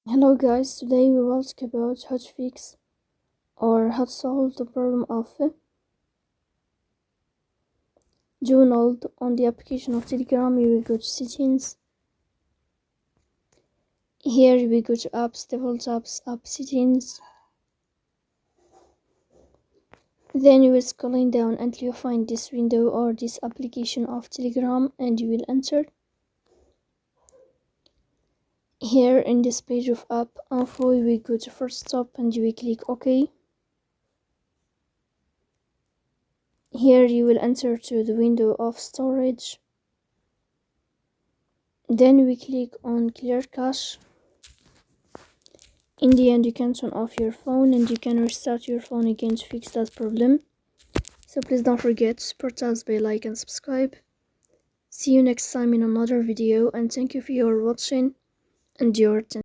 Hello guys, today we will talk about how to fix or how to solve the problem of download on the application of Telegram. You will go to settings. Here you will go to apps, default apps, app settings. Then you will scrolling down until you find this window or this application of Telegram and you will enter. Here in this page of app info, you will go to first stop and you will click OK. Here you will enter to the window of storage. Then we click on clear cache. In the end, you can turn off your phone and you can restart your phone again to fix that problem. So please don't forget to support us by like and subscribe. See you next time in another video, and thank you for your watching and your attention.